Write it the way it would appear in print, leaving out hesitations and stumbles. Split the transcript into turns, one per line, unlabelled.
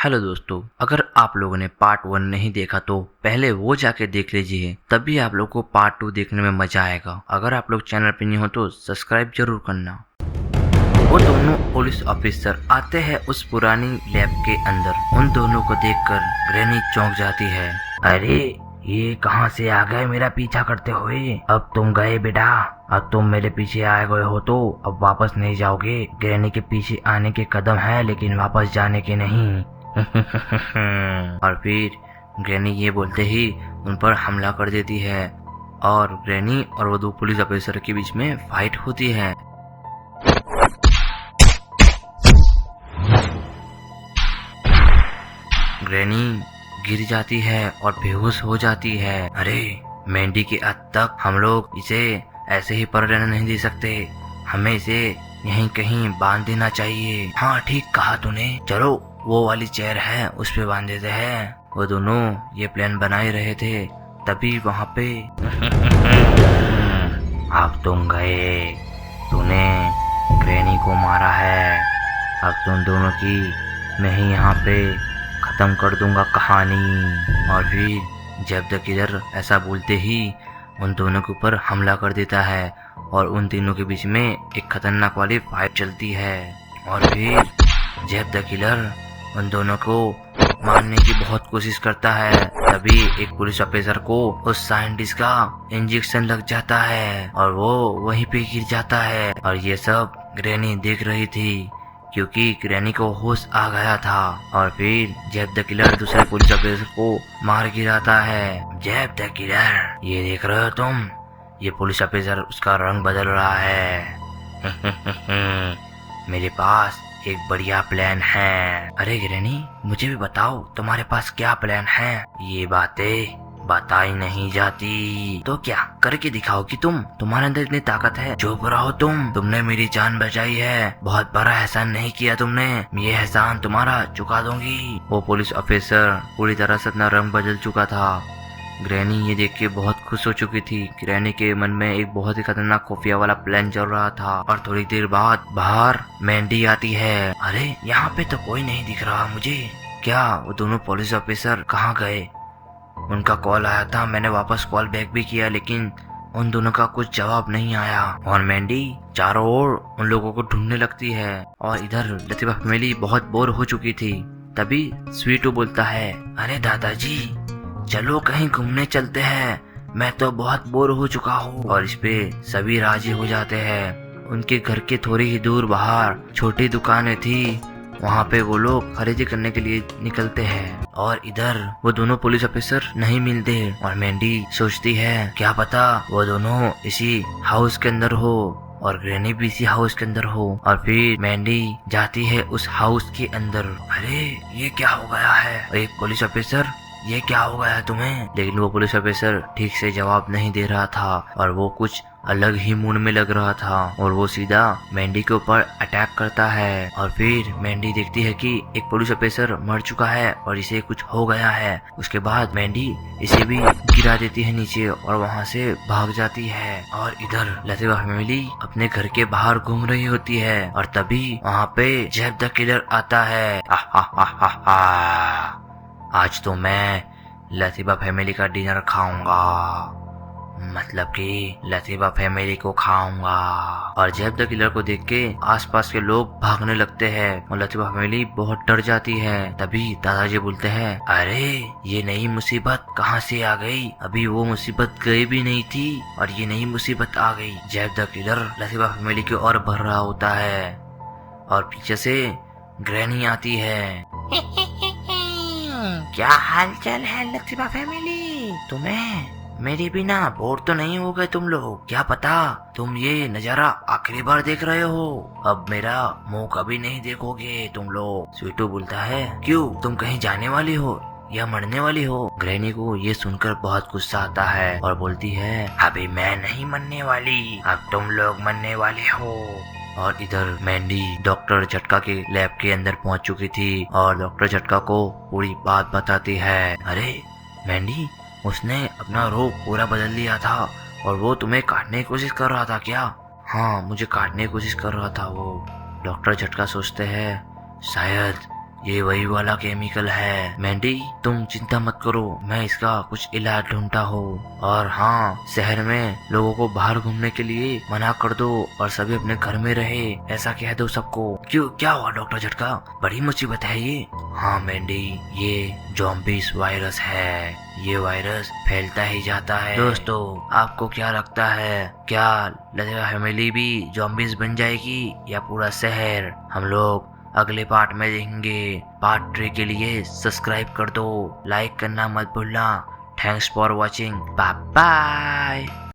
Hello दोस्तों, अगर आप लोगों ने पार्ट 1 नहीं देखा तो पहले वो जाके देख लीजिए, तभी आप लोग को पार्ट 2 देखने में मजा आएगा। अगर आप लोग चैनल पे नहीं हो तो सब्सक्राइब जरूर करना। वो दोनों पुलिस ऑफिसर आते हैं उस पुरानी लैब के अंदर। उन दोनों को देखकर ग्रैनी चौंक जाती है। अरे ये कहाँ से आ गए मेरा पीछा करते हुए? अब तुम गए बेटा, अब तुम मेरे पीछे आए गए हो तो अब वापस नहीं जाओगे। ग्रैनी के पीछे आने के कदम है लेकिन वापस जाने के नहीं। और फिर ग्रैनी ये बोलते ही उन पर हमला कर देती है और ग्रैनी और वो दो पुलिस ऑफिसर के बीच में फाइट होती है। ग्रैनी गिर जाती है और बेहोश हो जाती है। अरे मैंडी के हद तक हम लोग इसे ऐसे ही पर रहने नहीं दे सकते, हमें इसे यहीं कहीं बांध देना चाहिए। हाँ ठीक कहा तूने, चलो वो वाली चेयर है उस पे बांध देते हैं। वो दोनों ये प्लान बना ही रहे थे तभी वहाँ पे अब तुम गए, तूने ग्रैनी को मारा है, अब तुम दोनों की मैं ही यहाँ पे खत्म कर दूंगा कहानी। और फिर जब द किलर ऐसा बोलते ही उन दोनों के ऊपर हमला कर देता है और उन तीनों के बीच में एक खतरनाक वाली फाइट चलती है। और फिर जब द किलर उन दोनों को मारने की बहुत कोशिश करता है तभी एक पुलिस ऑफिसर को उस साइंटिस्ट का इंजेक्शन लग जाता है और वो वहीं पे गिर जाता है। और ये सब ग्रैनी देख रही थी क्योंकि ग्रैनी को होश आ गया था। और फिर जैब द किलर दूसरे पुलिस ऑफिसर को मार गिराता है। जैब द किलर, ये देख रहे हो तुम, ये पुलिस ऑफिसर उसका रंग बदल रहा है। मेरे पास एक बढ़िया प्लान है। अरे ग्रैनी मुझे भी बताओ तुम्हारे पास क्या प्लान है? ये बातें बताई नहीं जाती। तो क्या करके दिखाओगी तुम? तुम्हारे अंदर इतनी ताकत है, चुप रहो तुमने मेरी जान बचाई है, बहुत बड़ा एहसान नहीं किया तुमने, ये एहसान तुम्हारा चुका दूंगी। वो पुलिस ऑफिसर पूरी तरह से अपना रंग बदल चुका था। ग्रैनी ये देख के बहुत खुश हो चुकी थी। ग्रैनी के मन में एक बहुत ही खतरनाक खुफिया वाला प्लान चल रहा था। और थोड़ी देर बाद बाहर मैंडी आती है। अरे यहाँ पे तो कोई नहीं दिख रहा मुझे, क्या वो दोनों पुलिस ऑफिसर कहाँ गए? उनका कॉल आया था, मैंने वापस कॉल बैक भी किया लेकिन उन दोनों का कुछ जवाब नहीं आया। और मैंडी चारों ओर उन लोगों को ढूंढने लगती है और इधर लतीफा फैमिली बहुत बोर हो चुकी थी। तभी स्वीटू बोलता है, अरे दादाजी चलो कहीं घूमने चलते हैं, मैं तो बहुत बोर हो चुका हूँ। और इस पे सभी राजी हो जाते हैं। उनके घर के थोड़ी ही दूर बाहर छोटी दुकानें थी, वहाँ पे वो लोग खरीदी करने के लिए निकलते हैं। और इधर वो दोनों पुलिस ऑफिसर नहीं मिलते और मैंडी सोचती है क्या पता वो दोनों इसी हाउस के अंदर हो और ग्रैनी भी इसी हाउस के अंदर हो। और फिर मैंडी जाती है उस हाउस के अंदर। अरे ये क्या हो गया है? एक पुलिस ऑफिसर, ये क्या हो गया है तुम्हें? लेकिन वो पुलिस ऑफिसर ठीक से जवाब नहीं दे रहा था और वो कुछ अलग ही मूड में लग रहा था और वो सीधा मैंडी के ऊपर अटैक करता है। और फिर मैंडी देखती है कि एक पुलिस ऑफिसर मर चुका है और इसे कुछ हो गया है। उसके बाद मैंडी इसे भी गिरा देती है नीचे और वहाँ से भाग जाती है। और इधर लतीफा फैमिली अपने घर के बाहर घूम रही होती है और तभी वहाँ पे जैब द किलर आता है। आज तो मैं लतीफा फैमिली का डिनर खाऊंगा, मतलब कि लतीफा फैमिली को खाऊंगा। और जैब द किलर को देख के आसपास के लोग भागने लगते हैं और लतीफा फैमिली बहुत डर जाती है। तभी दादाजी बोलते हैं, अरे ये नई मुसीबत कहाँ से आ गई? अभी वो मुसीबत गई भी नहीं थी और ये नई मुसीबत आ गई। जैब द किलर लतीफा फैमिली की ओर बढ़ रहा होता है और पीछे से ग्रैनी आती है। क्या हालचाल है लतीफा फैमिली? तुम्हें मेरे बिना बोर तो नहीं हो गए तुम लोग? क्या पता तुम ये नजारा आखिरी बार देख रहे हो, अब मेरा मुंह कभी नहीं देखोगे तुम लोग। स्वीटू बोलता है, क्यों तुम कहीं जाने वाली हो या मरने वाली हो? ग्रैनी को ये सुनकर बहुत गुस्सा आता है और बोलती है, अभी मैं नहीं मरने वाली, अब तुम लोग मरने वाले हो। और इधर मैंडी डॉक्टर झटका के लैब के अंदर पहुंच चुकी थी और डॉक्टर झटका को पूरी बात बताती है। अरे मैंडी, उसने अपना रूप पूरा बदल लिया था और वो तुम्हें काटने की कोशिश कर रहा था क्या? हाँ मुझे काटने की कोशिश कर रहा था वो। डॉक्टर झटका सोचते हैं शायद ये वही वाला केमिकल है। मैंडी तुम चिंता मत करो, मैं इसका कुछ इलाज ढूंढता हूँ। और हाँ, शहर में लोगों को बाहर घूमने के लिए मना कर दो और सभी अपने घर में रहे, ऐसा कह दो सबको। क्यों, क्या हुआ डॉक्टर झटका? बड़ी मुसीबत है ये। हाँ मैंडी, ये ज़ॉम्बीज वायरस है। ये वायरस फैलता ही जाता है। दोस्तों, आपको क्या लगता है, क्या ललिता फैमिली भी ज़ॉम्बीज बन जाएगी या पूरा शहर? हम लोग अगले पार्ट में देखेंगे। पार्ट 3 के लिए सब्सक्राइब कर दो, लाइक करना मत भूलना। Thanks for watching, bye bye.